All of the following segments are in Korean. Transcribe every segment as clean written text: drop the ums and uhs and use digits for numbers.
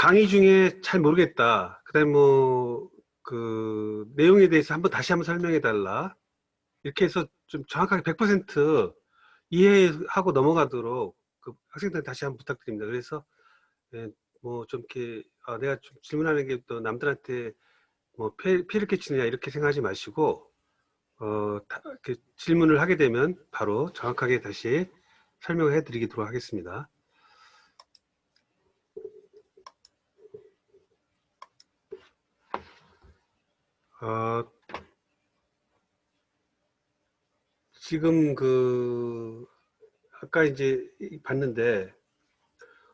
강의 중에 잘 모르겠다. 그다음에 뭐 그 내용에 대해서 다시 한번 설명해 달라. 이렇게 해서 좀 정확하게 100% 이해하고 넘어가도록 그 학생들 다시 한번 부탁드립니다. 그래서 예, 뭐 좀 이렇게 내가 좀 질문하는 게 또 남들한테 뭐 피해를 끼치느냐 이렇게 생각하지 마시고 이렇게 질문을 하게 되면 바로 정확하게 다시 설명해 드리도록 하겠습니다. 지금 아까 이제 봤는데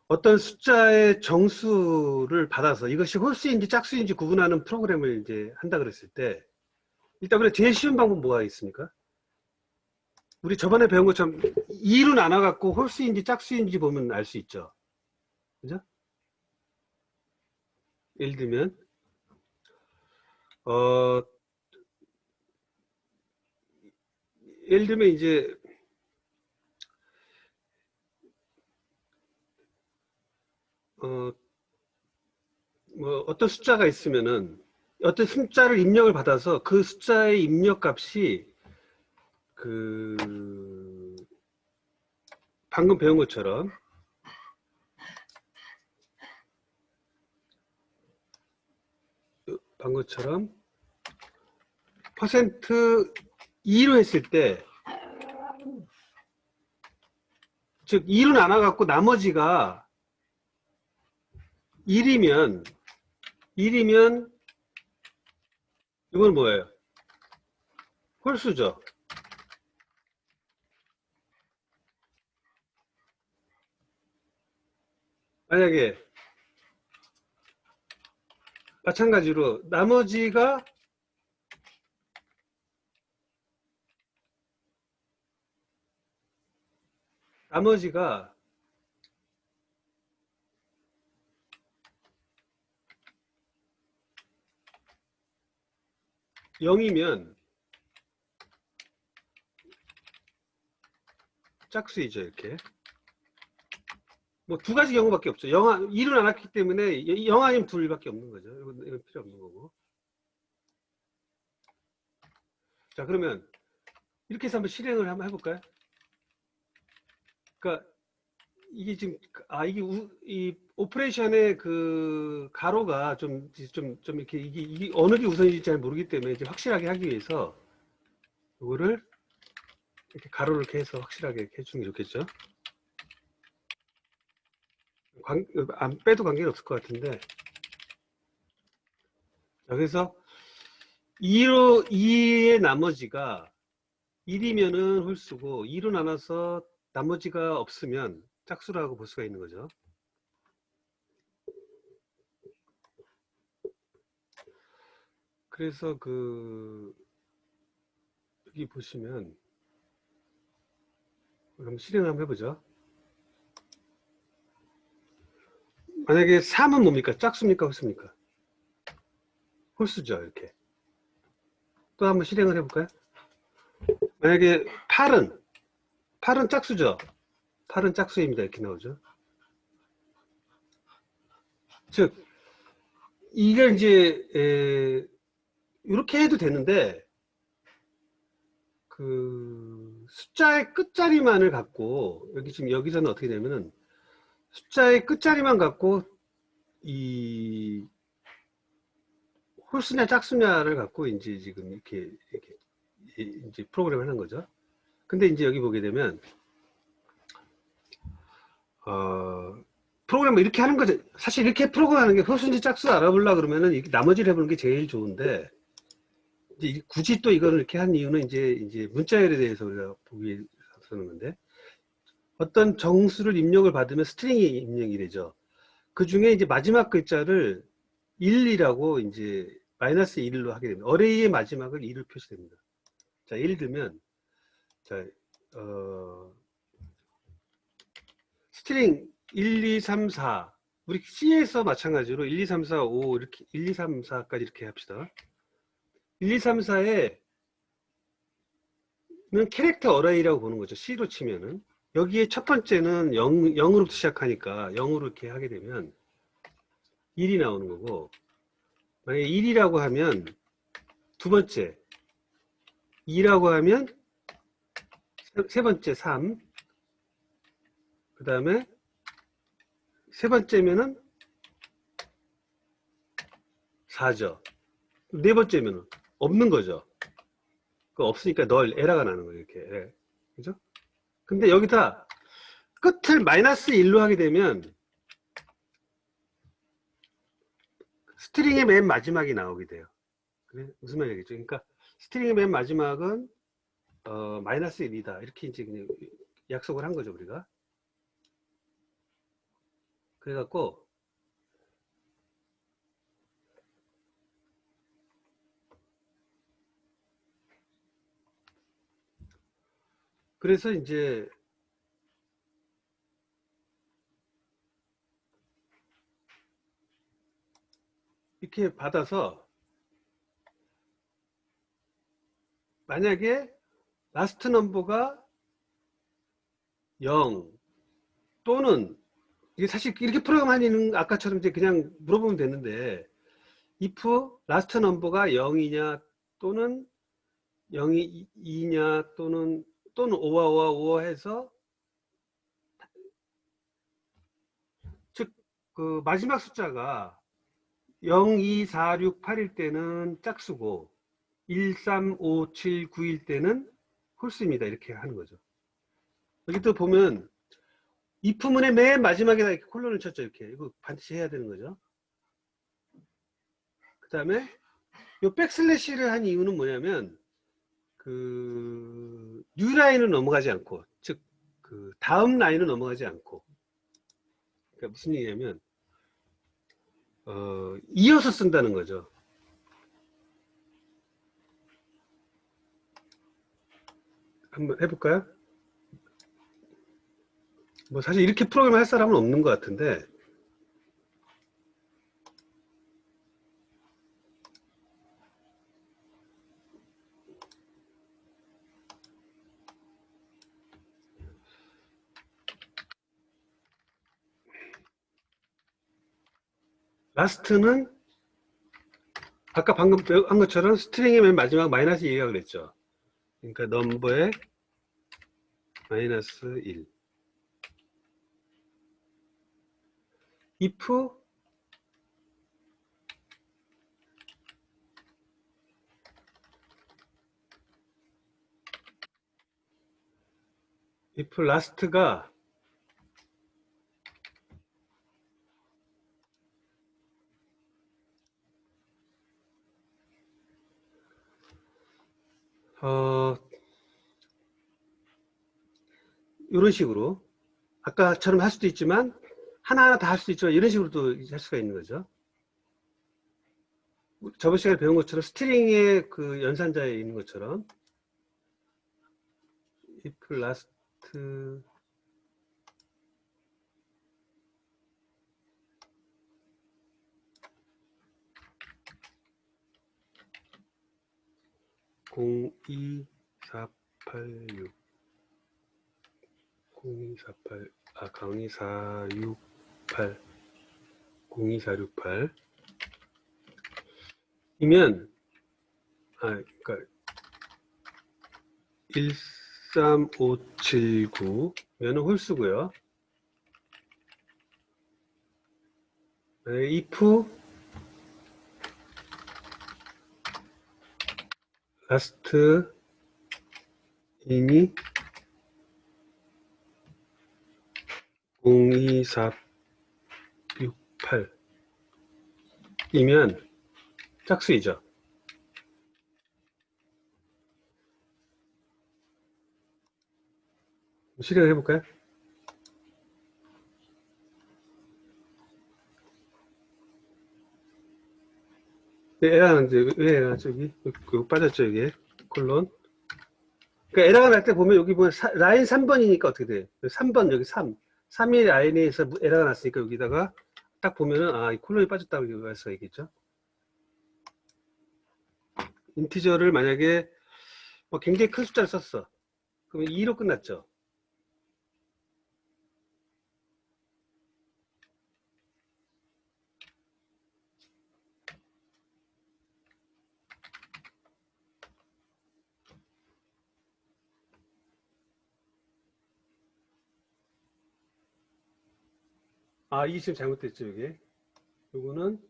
어떤 숫자의 정수를 받아서 이것이 홀수인지 짝수인지 구분하는 프로그램을 이제 한다 그랬을 때 일단 그래 제일 쉬운 방법 뭐가 있습니까? 우리 저번에 배운 것처럼 2로 나눠 갖고 홀수인지 짝수인지 보면 알 수 있죠. 그죠? 예를 들면 예를 들면 이제 뭐 어떤 숫자가 있으면은 어떤 숫자를 입력을 받아서 그 숫자의 입력 값이 방금 배운 것처럼 퍼센트 2로 했을 때 즉 2로 나눠 갖고 나머지가 1이면 이건 뭐예요? 홀수죠. 만약에 마찬가지로 나머지가 0이면 짝수이죠. 이렇게 뭐 두 가지 경우밖에 없죠. 2로 나눴기 때문에 0 아니면 2밖에 없는 거죠. 이건 필요 없는 거고. 자, 그러면 이렇게 해서 한번 실행을 한번 해볼까요? 그러니까 이게 지금 이게 이 오퍼레이션의 가로가 좀 이렇게 이게 어느 게 우선인지 잘 모르기 때문에 이제 확실하게 하기 위해서 이거를 이렇게 가로를 이렇게 해서 확실하게 이렇게 해주는 게 좋겠죠. 안 빼도 관계는 없을 것 같은데. 자, 그래서 2의 나머지가 1이면은 홀수고 2로 나눠서 나머지가 없으면 짝수라고 볼 수가 있는 거죠. 그래서 여기 보시면 한번 실행을 한번 해보죠. 만약에 3은 뭡니까? 짝수입니까? 홀수입니까? 홀수죠. 이렇게 또 한번 실행을 해볼까요? 만약에 8은 짝수죠. 8은 짝수입니다. 이렇게 나오죠. 즉 이걸 이제 이렇게 해도 되는데 숫자의 끝자리만을 갖고 여기서는 어떻게 되면은 숫자의 끝자리만 갖고 이 홀수냐 짝수냐를 갖고 이제 지금 이렇게 이제 프로그램을 하는 거죠. 근데 이제 여기 보게 되면 프로그램을 이렇게 하는 거죠. 사실 이렇게 프로그램하는 게 홀수인지 짝수 알아보려고 그러면은 이렇게 나머지를 해보는 게 제일 좋은데 이제 굳이 또 이거를 이렇게 한 이유는 이제 문자열에 대해서 우리가 보기 위해서 쓰는 건데 어떤 정수를 입력을 받으면 스트링이 입력이 되죠. 그 중에 이제 마지막 글자를 1이라고 이제 마이너스 1로 하게 됩니다. 어레이의 마지막을 2로 표시됩니다. 자, 예를 들면, 자, 스트링 1, 2, 3, 4. 우리 C에서 마찬가지로 1, 2, 3, 4, 5 이렇게 1, 2, 3, 4까지 이렇게 합시다. 1, 2, 3, 4에 는 캐릭터 어레이라고 보는 거죠. C로 치면은. 여기에 첫 번째는 0으로부터 시작하니까 0으로 이렇게 하게 되면 1이 나오는 거고, 만약에 1이라고 하면 두 번째, 2라고 하면 세 번째 3, 그 다음에 세 번째면은 4죠. 네 번째면은 없는 거죠. 그 없으니까 에러가 나는 거예요, 이렇게. 예. 그죠? 근데 여기다 끝을 마이너스 1로 하게 되면 스트링의 맨 마지막이 나오게 돼요. 그래? 무슨 말이겠죠? 그러니까 스트링의 맨 마지막은 마이너스 1이다. 이렇게 이제 그냥 약속을 한 거죠, 우리가. 그래갖고 그래서 이제 이렇게 받아서 만약에 라스트 넘버가 0 또는 이게 사실 이렇게 프로그램하는 아까처럼 이제 그냥 물어보면 되는데 if 라스트 넘버가 0이냐 또는 0이 2냐 또는 5와 5와 5와 해서 즉 그 마지막 숫자가 0, 2, 4, 6, 8일 때는 짝수고 1, 3, 5, 7, 9일 때는 홀수입니다. 이렇게 하는 거죠. 여기 또 보면 if문의 맨 마지막에다 이렇게 콜론을 쳤죠. 이렇게 이거 반드시 해야 되는 거죠. 그 다음에 이 백슬래시를 한 이유는 뭐냐면 그 뉴라인은 넘어가지 않고 즉 그 다음 라인은 넘어가지 않고 그러니까 무슨 얘기냐면 이어서 쓴다는 거죠. 한번 해볼까요? 뭐 사실 이렇게 프로그램 할 사람은 없는 것 같은데 라스트는 아까 방금 한 것처럼 스트링의 맨 마지막 마이너스 2가 그랬죠. 그러니까 넘버의 마이너스 1 if last가 이런 식으로 아까처럼 할 수도 있지만 하나하나 다 할 수도 있지만 이런 식으로도 할 수가 있는 거죠. 저번 시간에 배운 것처럼 스트링의 그 연산자에 있는 것처럼 if last 02486 0248 02468 02468 이면 그러니까 13579 면은 홀수고요. if last in이 02468 이면 짝수이죠. 실행해 볼까요? 네, 에러가 이제 왜 에러가 저기 빠졌죠 이게 콜론. 그러니까 에러가 날 때 보면 여기 보면 라인 3번이니까 어떻게 돼? 3번 여기 3이 라인에서 에러가 났으니까 여기다가 딱 보면은 이 콜론이 빠졌다고 할 수가 있겠죠. 인티저를 만약에 뭐 굉장히 큰 숫자를 썼어. 그러면 2로 끝났죠. 아, 이게 지금 잘못됐죠, 이게. 요거는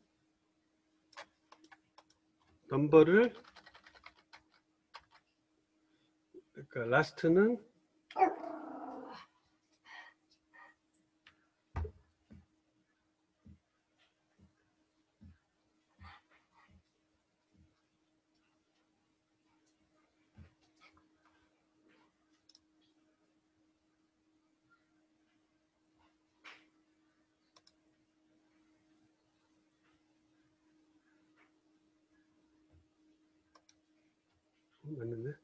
넘버를, 그러니까 라스트는 맞는데?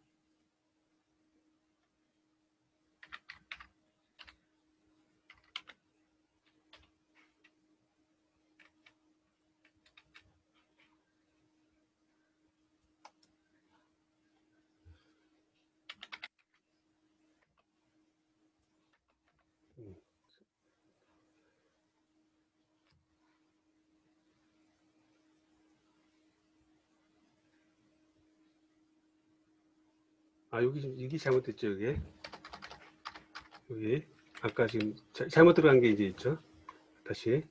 아, 이게 잘못됐죠, 이게. 여기. 아까 지금 잘못 들어간 게 이제 있죠. 다시.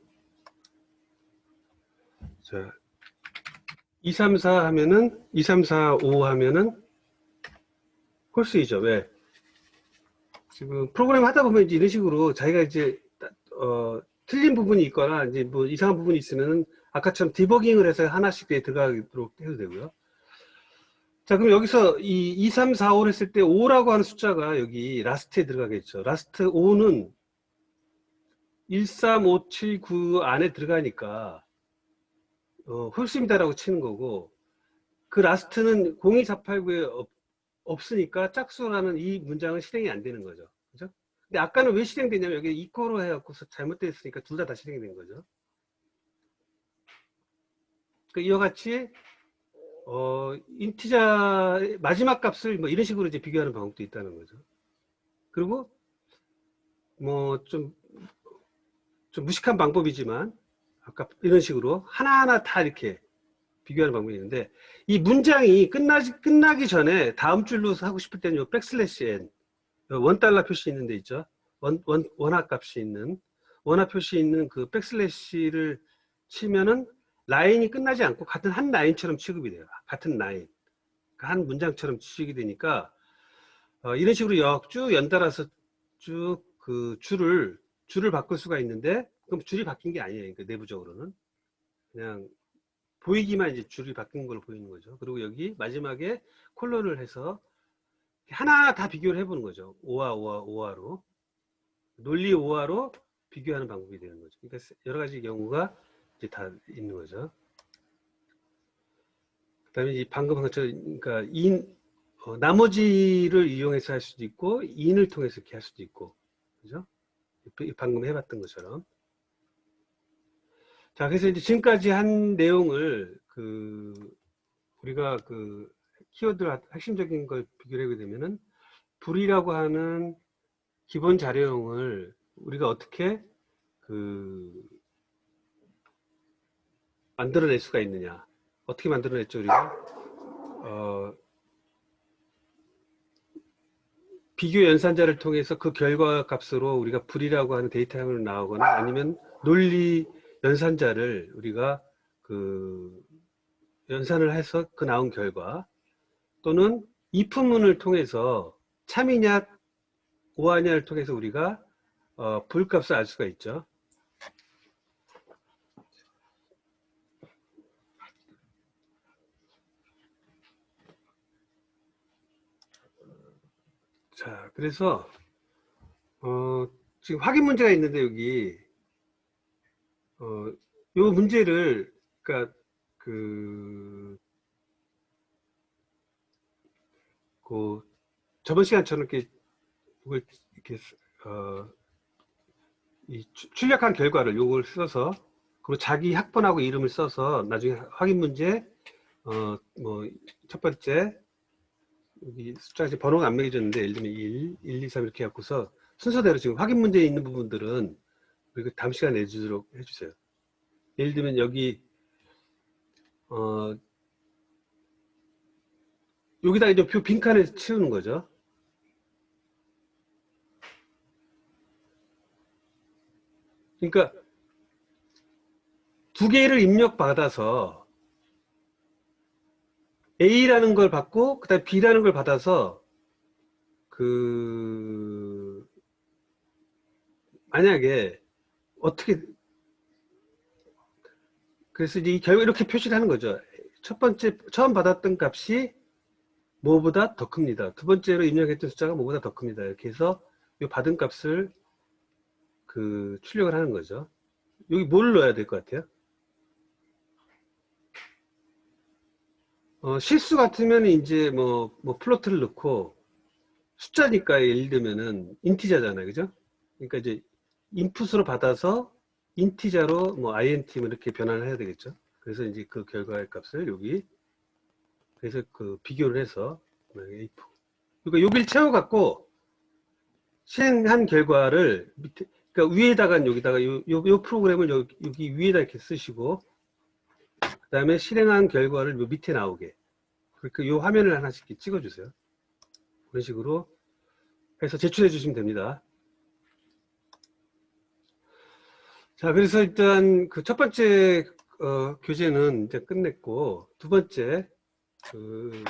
자, 2, 3, 4 하면은, 2, 3, 4, 5 하면은 홀수이죠. 왜? 지금 프로그램 하다 보면 이제 이런 식으로 자기가 이제, 틀린 부분이 있거나, 이제 뭐 이상한 부분이 있으면은 아까처럼 디버깅을 해서 하나씩 들어가도록 해도 되고요. 자, 그럼 여기서 이 2, 3, 4, 5를 했을 때 5라고 하는 숫자가 여기 라스트에 들어가겠죠. 라스트 5는 1, 3, 5, 7, 9 안에 들어가니까 홀수입니다라고 치는 거고, 그 라스트는 02489에 없으니까 짝수라는 이 문장은 실행이 안 되는 거죠. 그죠? 근데 아까는 왜 실행되냐면 여기 이코로 해갖고서 잘못됐으니까 둘 다 실행된 거죠. 그 이와 같이 인티자 마지막 값을 뭐 이런 식으로 이제 비교하는 방법도 있다는 거죠. 그리고 뭐 좀 무식한 방법이지만 아까 이런 식으로 하나하나 다 이렇게 비교하는 방법이 있는데, 이 문장이 끝나기 전에 다음 줄로 하고 싶을 때는 요 백슬래시 n $1 표시 있는 데 있죠. 원화 값이 있는, 원화 표시 있는 그 백슬래시를 치면은 라인이 끝나지 않고 같은 한 라인처럼 취급이 돼요. 같은 라인. 한 문장처럼 취급이 되니까, 이런 식으로 쭉 연달아서 쭉 그 줄을 바꿀 수가 있는데, 그럼 줄이 바뀐 게 아니에요. 그러니까 내부적으로는. 그냥 보이기만 이제 줄이 바뀐 걸 보이는 거죠. 그리고 여기 마지막에 콜론을 해서 하나 다 비교를 해보는 거죠. 5와 논리 5화로 비교하는 방법이 되는 거죠. 그러니까 여러 가지 경우가 이제 다 있는 거죠. 그다음에 이제 방금 한 것처럼, 그러니까 나머지를 이용해서 할 수도 있고 인을 통해서 이렇게 할 수도 있고, 그죠? 방금 해봤던 것처럼. 자, 그래서 이제 지금까지 한 내용을 우리가 키워드 핵심적인 걸 비교를 하게 되면은 불이라고 하는 기본 자료형을 우리가 어떻게 만들어낼 수가 있느냐. 어떻게 만들어냈죠, 우리가? 비교 연산자를 통해서 그 결과 값으로 우리가 불이라고 하는 데이터형을 나오거나, 아니면 논리 연산자를 우리가 연산을 해서 그 나온 결과, 또는 if문을 통해서 참이냐 오하냐를 통해서 우리가 불값을 알 수가 있죠. 자, 그래서 지금 확인 문제가 있는데, 여기 요 문제를, 그러니까 저번 시간처럼 이렇게 출력한 결과를 요걸 써서, 그리고 자기 학번하고 이름을 써서 나중에 확인 문제, 뭐 첫 번째 여기 숫자가 지금 번호가 안 매겨졌는데, 예를 들면 1, 2, 3 이렇게 해갖고서 순서대로 지금 확인 문제에 있는 부분들은 우리가 다음 시간에 내주도록 해주세요. 예를 들면 여기 여기다 이제 빈칸에 채우는 거죠. 그러니까 두 개를 입력받아서 A라는 걸 받고 그다음 B라는 걸 받아서 그 만약에 어떻게 그래서 이제 이 결과 이렇게 표시를 하는 거죠. 첫 번째 처음 받았던 값이 뭐보다 더 큽니다. 두 번째로 입력했던 숫자가 뭐보다 더 큽니다. 이렇게 해서 이 받은 값을 그 출력을 하는 거죠. 여기 뭘 넣어야 될 것 같아요? 실수 같으면 이제 뭐 플로트를 넣고 숫자니까 예를 들면은 인티자잖아요. 그죠? 그러니까 이제 인풋으로 받아서 인티자로 뭐 int 뭐 이렇게 변환을 해야 되겠죠. 그래서 이제 그 결과의 값을 여기 그래서 그 비교를 해서 if 그러니까 여기를 채워갖고 실행한 결과를 밑에 그러니까 위에다가 여기다가 요 프로그램을 여기 위에다 이렇게 쓰시고 그 다음에 실행한 결과를 요 밑에 나오게 그러니까 요 화면을 하나씩 찍어주세요. 그런 식으로 해서 제출해 주시면 됩니다. 자, 그래서 일단 그 첫 번째 교재는 이제 끝냈고 두 번째 그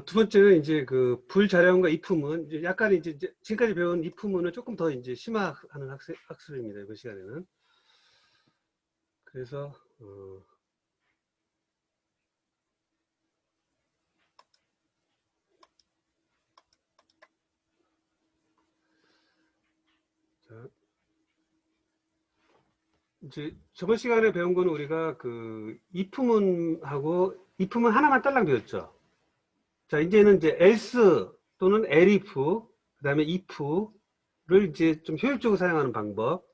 두 번째는 이제 그 불자량과 if문 이제 약간 이제 지금까지 배운 if문을 조금 더 이제 심화하는 학습입니다. 이번 시간에는. 그래서 자, 이제 저번 시간에 배운 거는 우리가 그 if문하고 if문 하나만 딸랑 배웠죠. 자, 이제는 이제 else 또는 elif 그다음에 if를 이제 좀 효율적으로 사용하는 방법.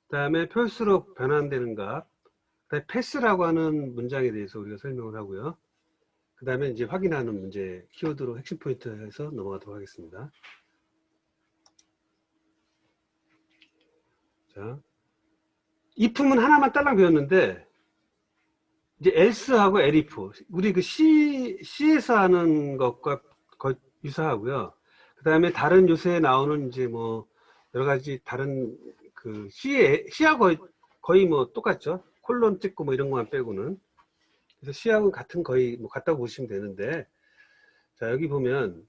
그다음에 false로 변환되는 값. 그다음에 pass라고 하는 문장에 대해서 우리가 설명을 하고요. 그 다음에 이제 확인하는 문제 키워드로 핵심 포인트에서 넘어가도록 하겠습니다. 자, if문 하나만 딸랑 배웠는데 이제 else하고 elif 우리 그 C에서 하는 것과 거의 유사하고요. 그 다음에 다른 요새 나오는 이제 뭐 여러 가지 다른 그 C하고 거의 뭐 똑같죠. 콜론 찍고 뭐 이런 것만 빼고는. 그래서 C하고는 거의 뭐 같다고 보시면 되는데 자, 여기 보면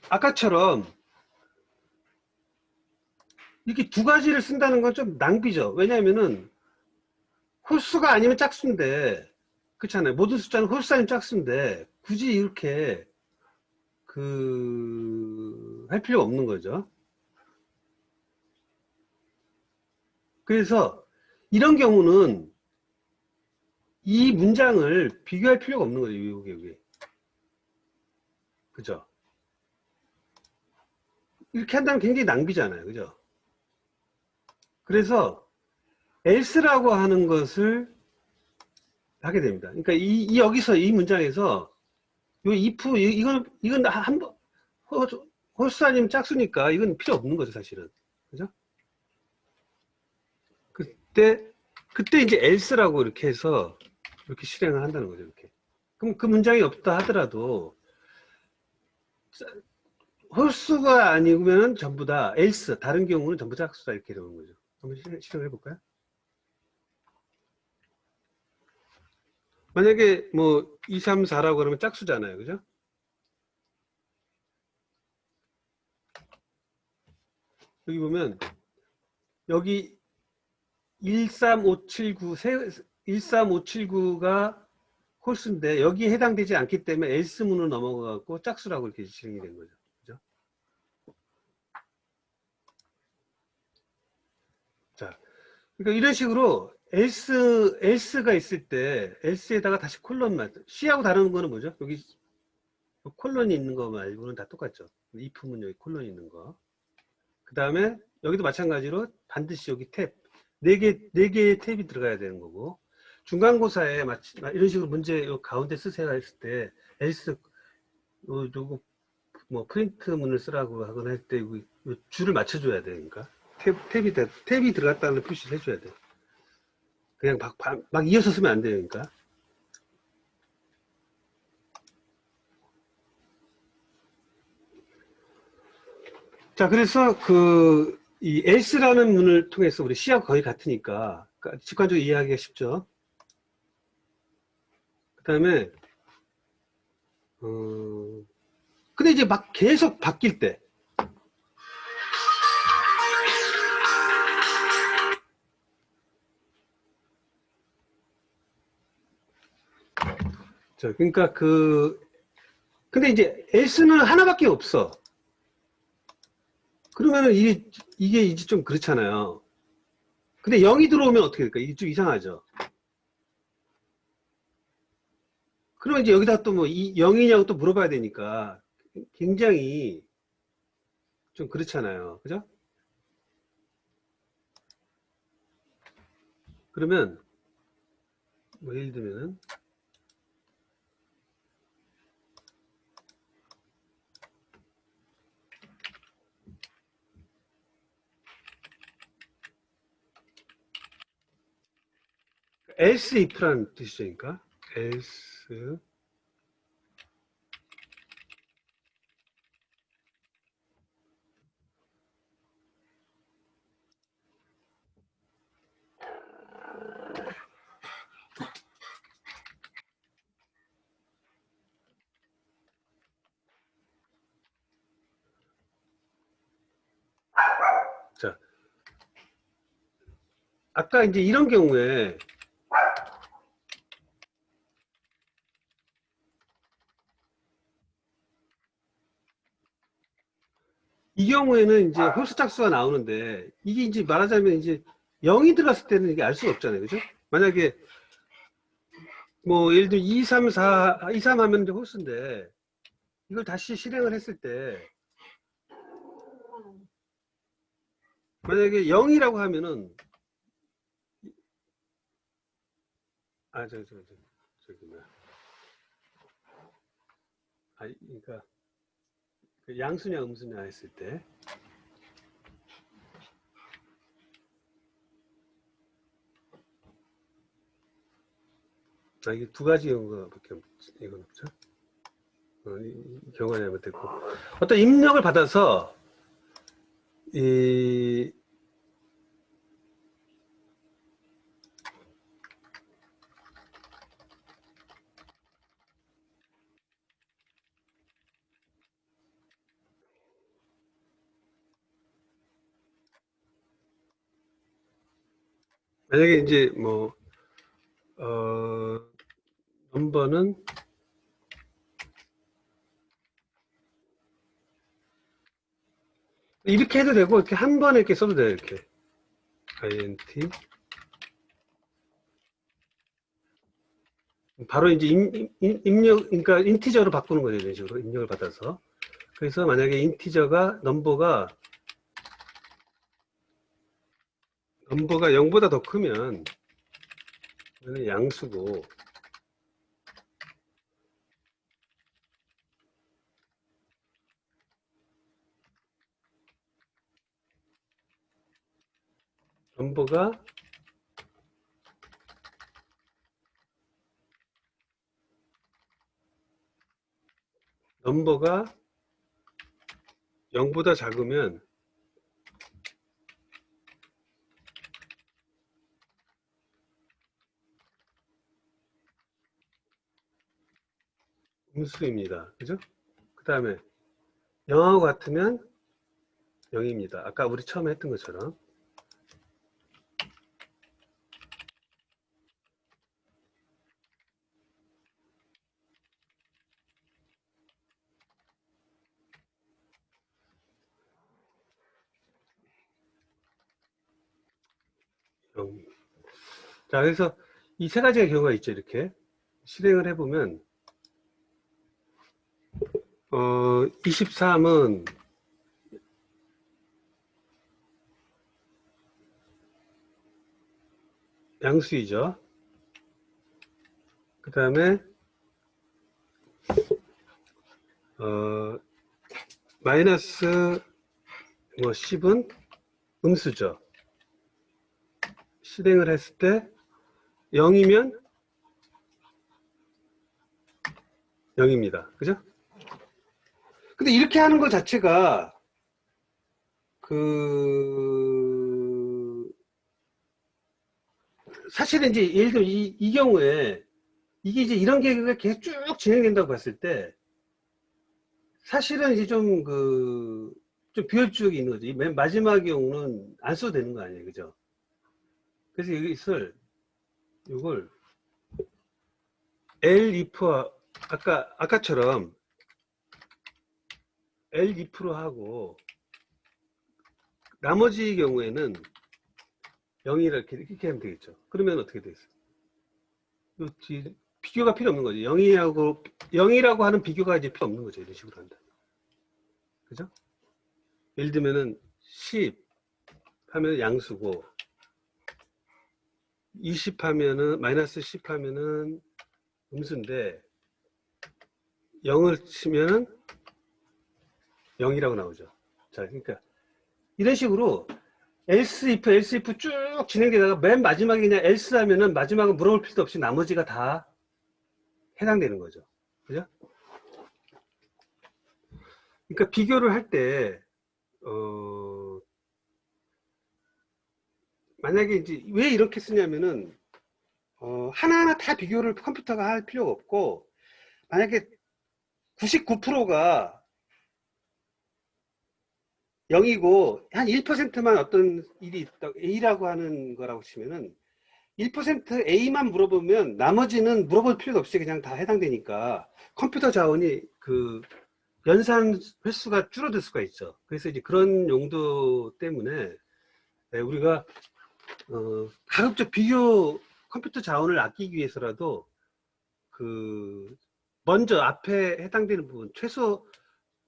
아까처럼 이렇게 두 가지를 쓴다는 건 좀 낭비죠. 왜냐하면은 홀수가 아니면 짝수인데 그렇잖아요. 모든 숫자는 홀수 아니면 짝수인데 굳이 이렇게 그 할 필요가 없는 거죠. 그래서 이런 경우는 이 문장을 비교할 필요가 없는 거죠. 여기. 그죠? 이렇게 한다면 굉장히 낭비잖아요. 그죠? 그래서 else라고 하는 것을 하게 됩니다. 그러니까 여기서 이 문장에서 요 if, 이건 홀수 아니면 짝수니까 이건 필요 없는 거죠, 사실은. 그죠? 그때 이제 else라고 이렇게 해서 이렇게 실행을 한다는 거죠, 이렇게. 그럼 그 문장이 없다 하더라도 홀수가 아니면 전부 다 else, 다른 경우는 전부 짝수다 이렇게 되는 거죠. 한번 실행해 볼까요? 만약에 뭐 2, 3, 4라고 그러면 짝수잖아요. 그죠? 여기 보면 여기 13579가 홀수인데 여기에 해당되지 않기 때문에 else문으로 넘어가고 짝수라고 이렇게 실행이 된 거죠. 그죠? 자, 그러니까 이런 식으로 else가 있을 때 else에다가 다시 콜론만, C하고 다른 거는 뭐죠? 여기 콜론이 있는 거 말고는 다 똑같죠. if문 여기 콜론이 있는 거. 그 다음에 여기도 마찬가지로 반드시 여기 탭, 네 개의 탭이 들어가야 되는 거고, 중간고사에 이런 식으로 문제 가운데 쓰세요 했을 때 else 요거 뭐 프린트문을 쓰라고 하거나 할 때 줄을 맞춰줘야 되니까 탭이 들어갔다는 표시를 해줘야 돼. 그냥 막 이어서 쓰면 안 돼요. 그러니까 자, 그래서 이 else라는 문을 통해서 우리 C하고 거의 같으니까 직관적으로 이해하기가 쉽죠. 그 다음에 근데 이제 막 계속 바뀔 때 자, 그러니까 근데 이제 else는 하나밖에 없어. 그러면은 이게 이제 좀 그렇잖아요. 근데 0이 들어오면 어떻게 될까? 이게 좀 이상하죠. 그러면 이제 여기다 또 뭐 0이냐고 또 물어봐야 되니까 굉장히 좀 그렇잖아요. 그죠? 그러면 뭐 예를 들면은 else if라는 뜻이니까 else 자, 아까 이제 이런 경우에 이 경우에는 이제 홀수 짝수가 나오는데 이게 이제 말하자면 이제 0이 들어갔을 때는 이게 알 수가 없잖아요. 그죠? 만약에 뭐 예를 들어 2, 3, 4, 2, 3 하면 이제 홀수인데 이걸 다시 실행을 했을 때 만약에 0이라고 하면은 저기 뭐야. 그러니까 양수냐 음수냐 했을 때 이게 두 가지 경우밖에 이건 없죠. 이 경우가 잘못됐고 어떤 입력을 받아서 이 만약에 이제 뭐 넘버는 이렇게 해도 되고 이렇게 한 번에 이렇게 써도 돼요. 이렇게 int 바로 이제 입력 그러니까 인티저로 바꾸는 거죠. 이런 식으로 입력을 받아서 그래서 만약에 인티저가 넘버가 0보다 더 크면 양수고 넘버가 넘버가 0보다 작으면 음수입니다. 그죠? 그 다음에 0하고 같으면 0입니다. 아까 우리 처음에 했던 것처럼. 자, 그래서 이 세 가지의 경우가 있죠. 이렇게 실행을 해보면 23은 양수이죠. 그 다음에 마이너스 뭐 10은 음수죠. 실행을 했을 때 0이면 0입니다. 그죠? 근데 이렇게 하는 것 자체가 사실은 이제 예를 들어 이 경우에 이게 이제 이런 계획이 계속 쭉 진행된다고 봤을 때 사실은 이제 좀 좀 비효율적이 있는 거죠. 맨 마지막 경우는 안 써도 되는 거 아니에요. 그죠? 그래서 이걸 L if와 아까처럼 L if로 하고 나머지 경우에는 0이라 이렇게 하면 되겠죠. 그러면 어떻게 되겠어요? 비교가 필요 없는 거죠. 0이라고 하는 비교가 이제 필요 없는 거죠. 이런 식으로 한다. 그죠? 예를 들면은 10 하면 양수고 20 하면은 마이너스 10 하면은 음수인데 0을 치면은 0이라고 나오죠. 자, 그러니까 이런 식으로 else if 쭉 진행되다가 맨 마지막에 그냥 else 하면은 마지막은 물어볼 필요도 없이 나머지가 다 해당되는 거죠. 그죠? 그러니까 비교를 할 때, 만약에 이제 왜 이렇게 쓰냐면은, 하나하나 다 비교를 컴퓨터가 할 필요가 없고, 만약에 99%가 0이고, 한 1%만 어떤 일이 있다, A라고 하는 거라고 치면은, 1% A만 물어보면 나머지는 물어볼 필요도 없이 그냥 다 해당되니까 컴퓨터 자원이 연산 횟수가 줄어들 수가 있죠. 그래서 이제 그런 용도 때문에 우리가 가급적 비교 컴퓨터 자원을 아끼기 위해서라도 먼저 앞에 해당되는 부분 최소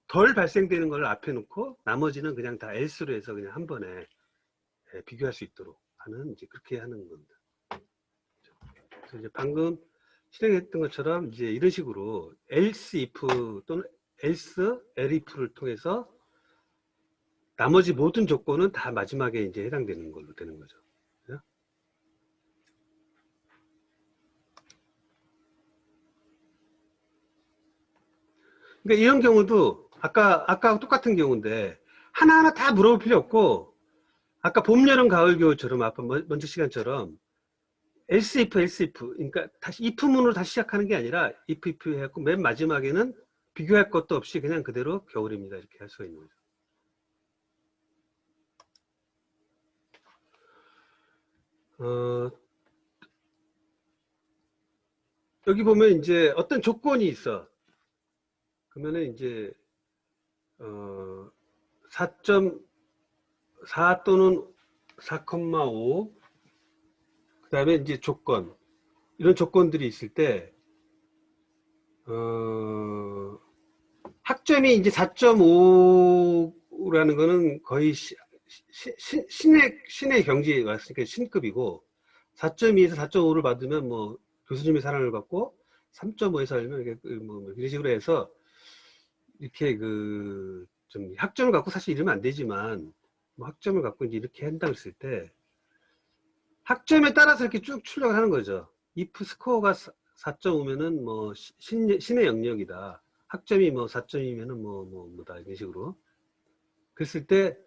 덜 발생되는 걸 앞에 놓고 나머지는 그냥 다 else로 해서 그냥 한 번에 비교할 수 있도록 하는 이제 그렇게 하는 겁니다. 그래서 이제 방금 실행했던 것처럼 이제 이런 식으로 else if 또는 else elif를 통해서 나머지 모든 조건은 다 마지막에 이제 해당되는 걸로 되는 거죠. 그죠? 그러니까 이런 경우도 아까 똑같은 경우인데 하나하나 다 물어볼 필요 없고 아까 봄, 여름, 가을, 겨울처럼 아까 먼저 시간처럼 else if 그러니까 다시 if문으로 다시 시작하는 게 아니라 if 해갖고 맨 마지막에는 비교할 것도 없이 그냥 그대로 겨울입니다 이렇게 할 수가 있는 거죠. 여기 보면 이제 어떤 조건이 있어. 그러면은 이제 4.4 또는 4,5 그 다음에 이제 조건 이런 조건들이 있을 때 학점이 이제 4.5라는 거는 거의 신의 경지에 왔으니까 신급이고 4.2에서 4.5를 받으면 뭐 교수님의 사랑을 받고 3.5에서 알면 이게 뭐 이런 식으로 해서 이렇게 좀 학점을 갖고 사실 이러면 안 되지만 뭐 학점을 갖고 이제 이렇게 한다고 했을 때 학점에 따라서 이렇게 쭉 출력을 하는 거죠. if 스코어가 4.5면은 뭐 신의 영역이다. 학점이 뭐 4점이면은 뭐다 이런 식으로. 그랬을 때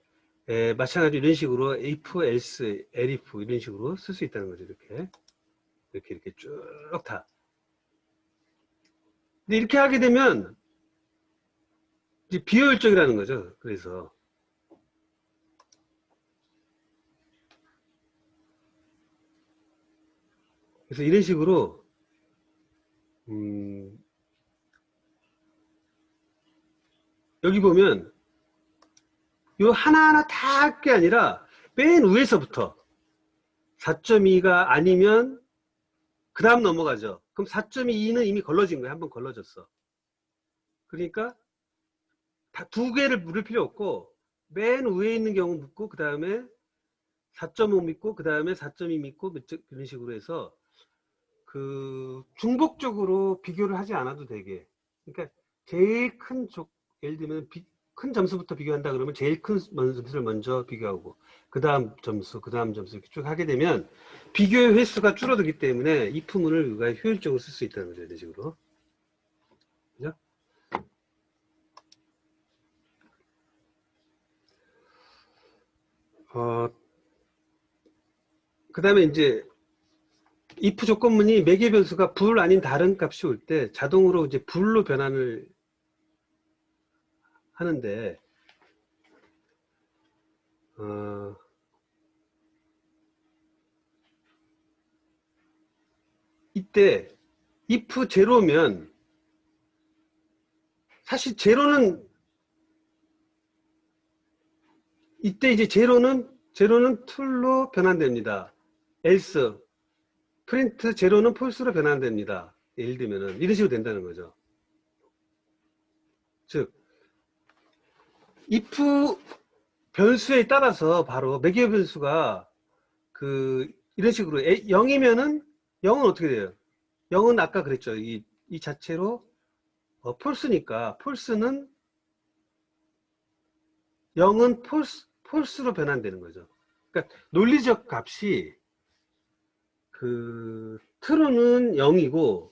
마찬가지로 이런 식으로 if, else, elif 이런 식으로 쓸 수 있다는 거죠. 이렇게 쭉 다. 근데 이렇게 하게 되면 이제 비효율적이라는 거죠. 그래서 이런 식으로 여기 보면 요 하나하나 다 할 게 아니라 맨 위에서부터 4.2가 아니면 그 다음 넘어가죠. 그럼 4.2는 이미 걸러진 거예요. 한번 걸러졌어. 그러니까 다 두 개를 물을 필요 없고 맨 위에 있는 경우 묻고 그 다음에 4.5 믿고 그 다음에 4.2 믿고 이런 식으로 해서 그 중복적으로 비교를 하지 않아도 되게. 그러니까 제일 큰 예를 들면 큰 점수부터 비교한다 그러면 제일 큰 점수를 먼저 비교하고 그 다음 점수 이렇게 쭉 하게 되면 비교의 횟수가 줄어들기 때문에 이 if문을 우리가 효율적으로 쓸 수 있다는 거죠. 이런 식으로. 그죠? 그 다음에 이제 if 조건문이 매개 변수가 불 아닌 다른 값이 올 때 자동으로 이제 불로 변환을 하는데 이때 if 제로면 사실 제로는 이때 이제 제로는 true로 변환됩니다. else 프린트 제로는 false로 변환됩니다. 예를 들면은 이런 식으로 된다는 거죠. 즉 if 변수에 따라서 바로 매개 변수가 이런 식으로 0이면은 0은 어떻게 돼요? 0은 아까 그랬죠. 이 자체로 false니까 false는 0은 false로 변환되는 거죠. 그러니까 논리적 값이 true는 0이고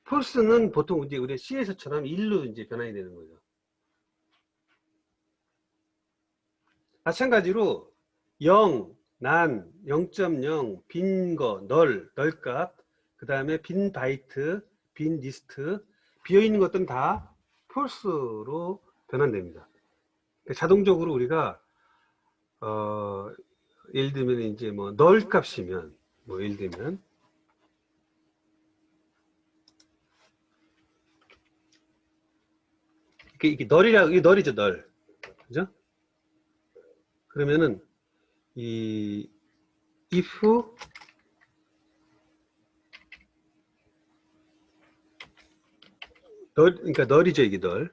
false는 보통 이제 우리 C에서처럼 1로 이제 변환이 되는 거죠. 마찬가지로 0, 난, 0.0, 빈 거, 널값, 그 다음에 빈 바이트, 빈 리스트, 비어있는 것들은 다 false로 변환됩니다. 그러니까 자동적으로 우리가 예를 들면 이제 뭐 널 값이면 예를 들면 이게 널이라고, 이게 널이죠, 널. 그죠? 그러면은 이 if 그러니까 널이죠, 이게 널.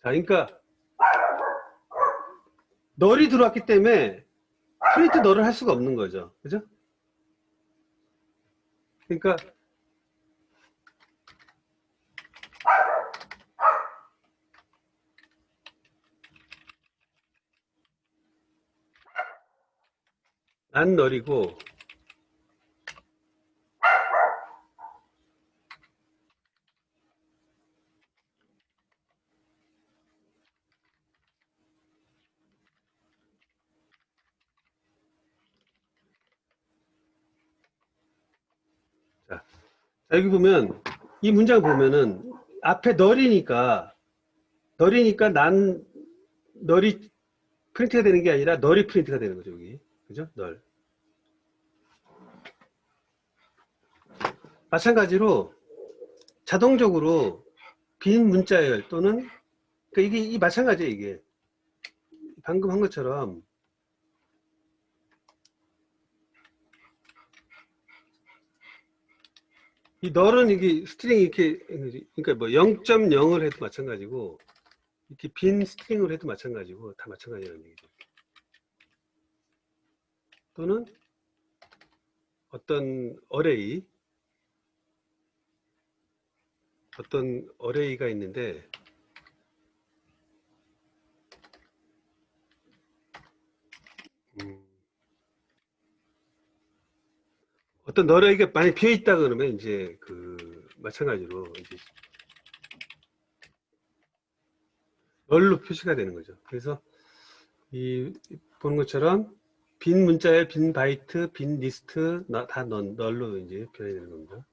자, 그러니까 널이 들어왔기 때문에 프린트 널을 할 수가 없는 거죠. 그죠? 그러니까 난 널이고 자, 여기 보면 이 문장 보면은 앞에 널이니까 난 널이 프린트가 되는 게 아니라 널이 프린트가 되는 거죠. 여기. 그죠? 널. 마찬가지로 자동적으로 빈 문자열 또는 그러니까 이게 마찬가지예요. 이게 방금 한 것처럼 이 널은 이게 스트링이 이렇게 그러니까 뭐 0.0을 해도 마찬가지고 이렇게 빈 스트링을 해도 마찬가지고 다 마찬가지라는 얘기죠. 또는 어떤 어레이가 있는데, 어떤 어레이가 많이 비어 있다 그러면 이제 마찬가지로 이제 널로 표시가 되는 거죠. 그래서 보는 것처럼 빈 문자열, 빈 바이트, 빈 리스트 다 널로 이제 표현되는 겁니다.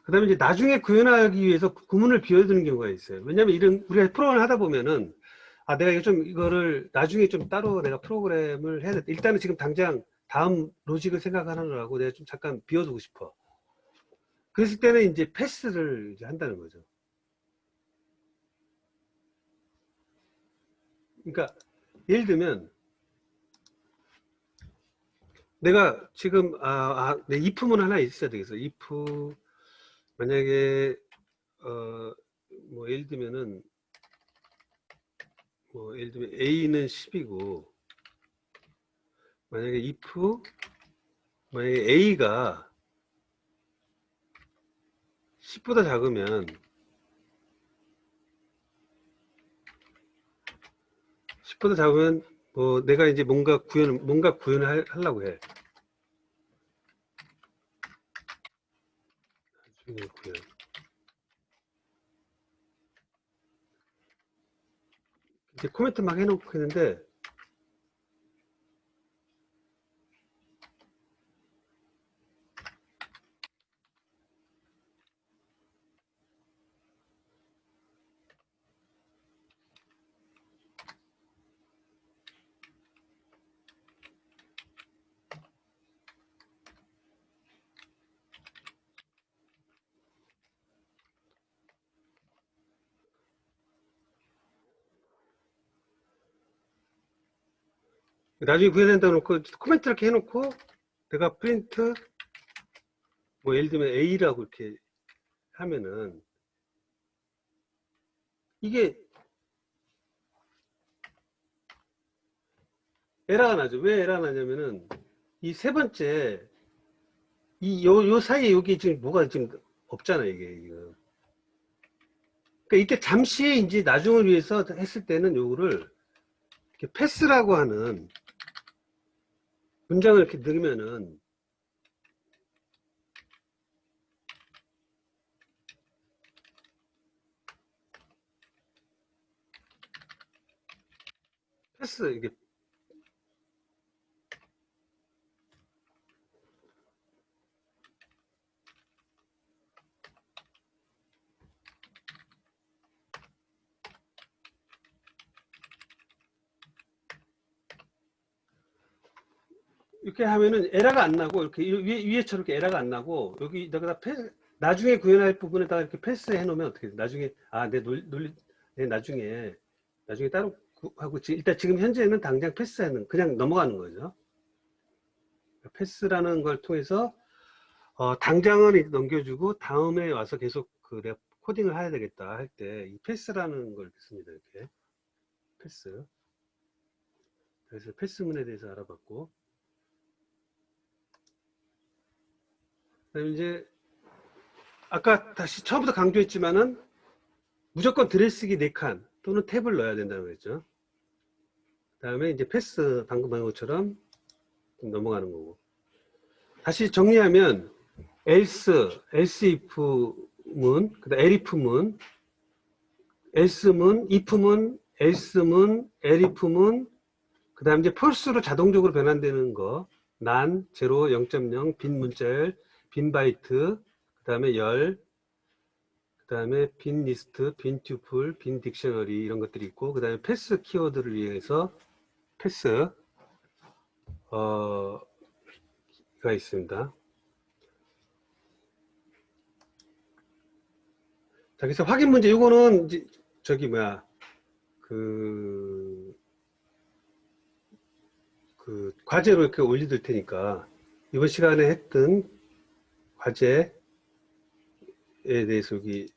그 다음에 이제 나중에 구현하기 위해서 구문을 비워두는 경우가 있어요. 왜냐하면 우리가 프로그램을 하다 보면은, 내가 이거를 나중에 좀 따로 내가 프로그램을 해야 돼. 일단은 지금 당장 다음 로직을 생각하느라고 내가 좀 잠깐 비워두고 싶어. 그랬을 때는 이제 패스를 이제 한다는 거죠. 그러니까 예를 들면 내가 지금 내 if문 하나 있어야 되겠어. if 만약에 뭐 예를 들면 a는 10이고 만약에 만약에 a가 10보다 작으면 뭐 내가 이제 뭔가 구현을 하려고 해. 나중에 구현. 이제 코멘트 막 해놓고 했는데 나중에 구현한다 놓고 코멘트 이렇게 해놓고 내가 프린트 뭐 예를 들면 a라고 이렇게 하면은 이게 에러가 나죠. 왜 에러가 나냐면은 이 세 번째 요 사이에 여기 지금 뭐가 지금 없잖아 이게 지금. 그러니까 이때 잠시 이제 나중을 위해서 했을 때는 요거를 이렇게 패스라고 하는 문장을 이렇게 넣으면은 패스 이게 이렇게 하면은 에러가 안 나고 이렇게 위에처럼 이렇게 에러가 안 나고 여기다가 나중에 구현할 부분에다가 이렇게 패스해 놓으면 어떻게 돼? 나중에 내 나중에 따로 하고 일단 지금 현재는 당장 패스하는 그냥 넘어가는 거죠. 패스라는 걸 통해서 당장은 넘겨주고 다음에 와서 계속 내가 코딩을 해야 되겠다 할 때 이 패스라는 걸 씁니다. 이렇게 패스. 그래서 패스문에 대해서 알아봤고, 그다음에 이제 아까 다시 처음부터 강조했지만은 무조건 들여쓰기 4칸 또는 탭을 넣어야 된다고 했죠. 그 다음에 이제 패스 방금 한 것처럼 넘어가는 거고. 다시 정리하면 else if문, 그다음 elif문, else문, if문, else문, elif문, 그 다음 이제 false로 자동적으로 변환되는 거, 난, 0, 0.0, 빈 문자열, 빈 바이트, 그 다음에 열, 그 다음에 빈 리스트, 빈 튜플, 빈 딕셔너리 이런 것들이 있고, 그 다음에 패스 키워드를 위해서 패스 가 있습니다. 자, 그래서 확인 문제 이거는 이제 저기 뭐야 그, 과제로 이렇게 올려둘 테니까 이번 시간에 했던 과제에 대해서 여기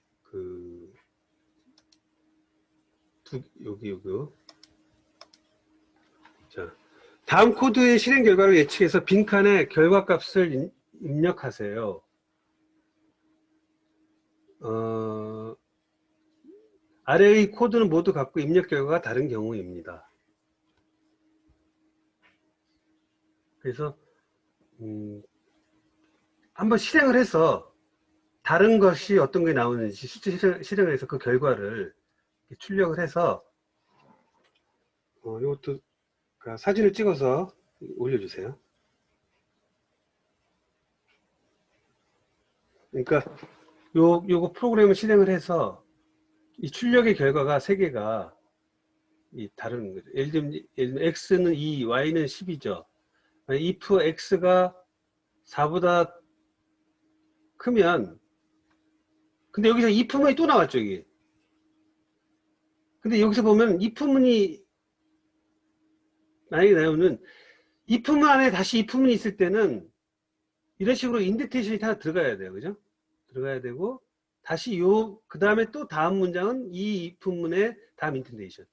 자, 다음 코드의 실행 결과를 예측해서 빈칸에 결과값을 입력하세요. 아래의 코드는 모두 같고 입력 결과가 다른 경우입니다. 그래서 한번 실행을 해서 다른 것이 어떤 게 나오는지 실행을 해서 그 결과를 출력을 해서 이것도 사진을 찍어서 올려주세요. 그러니까 요거 프로그램을 실행을 해서 이 출력의 결과가 3개가 이 다른 거죠. 예를 들면 x는 2, y는 10이죠. if x가 4보다 크면, 근데 여기서 if문이 또 나왔죠, 이게. 근데 여기서 보면 if문이 만약에 나오면 if문 안에 다시 if문이 있을 때는 이런 식으로 인덴테이션이 다 들어가야 돼요. 그죠? 들어가야 되고 다시 그 다음에 또 다음 문장은 이 if문의 다음 인덴테이션.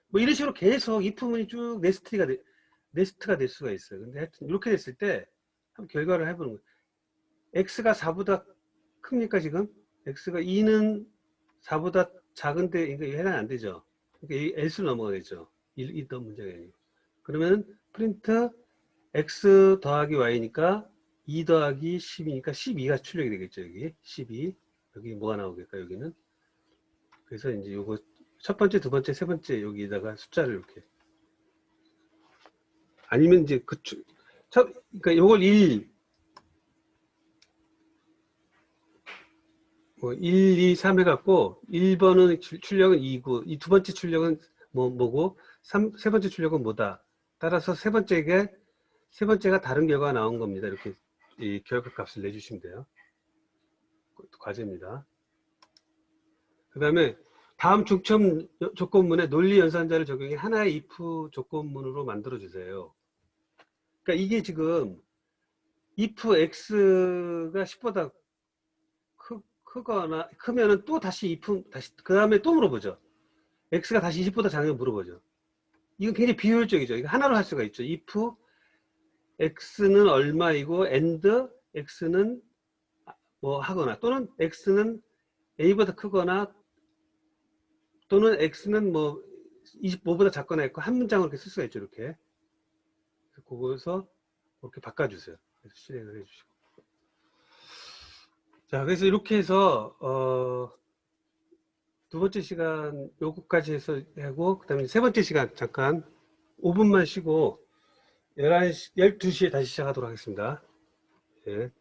뭐 이런 식으로 계속 if문이 쭉 네스트가 될 수가 있어요. 근데 하여튼 이렇게 됐을 때 한번 결과를 해보는 거예요. x가 4보다 큽니까 지금? x가 2는 4보다 작은데 이거 해당이 안 되죠. 그러니까 else로 넘어가겠죠. 있던 문제가 아니고. 그러면 프린트 x 더하기 y니까 2 더하기 10이니까 12가 출력이 되겠죠. 여기 12. 여기 뭐가 나오겠까 여기는. 그래서 이제 요거 첫 번째, 두 번째, 세 번째 여기다가 숫자를 이렇게. 아니면 이제 그러니까 요걸 1, 뭐 1, 2, 3 해갖고 1번은 출력은 2고 이 두 번째 출력은 뭐고 세 번째 출력은 뭐다. 따라서 세 번째가 다른 결과가 나온 겁니다. 이렇게 이 결과 값을 내주시면 돼요. 과제입니다. 그 다음에 다음 중점 조건문에 논리 연산자를 적용해 하나의 if 조건문으로 만들어 주세요. 그러니까 이게 지금 if x가 10보다 크면은 또 다시 if 그 다음에 또 물어보죠. x가 다시 20보다 작으면 물어보죠. 이건 굉장히 비효율적이죠. 이거 하나로 할 수가 있죠. if x는 얼마이고 and x는 뭐 하거나 또는 x는 a보다 크거나 또는 x는 뭐 25보다 작거나 했고 한 문장으로 이렇게 쓸 수가 있죠. 이렇게 그거에서 이렇게 바꿔주세요. 그래서 실행을 해주시고. 자, 그래서 이렇게 해서 두 번째 시간 요거까지 해서 하고 그 다음에 세 번째 시간 잠깐 5분만 쉬고 12시에 다시 시작하도록 하겠습니다. 예.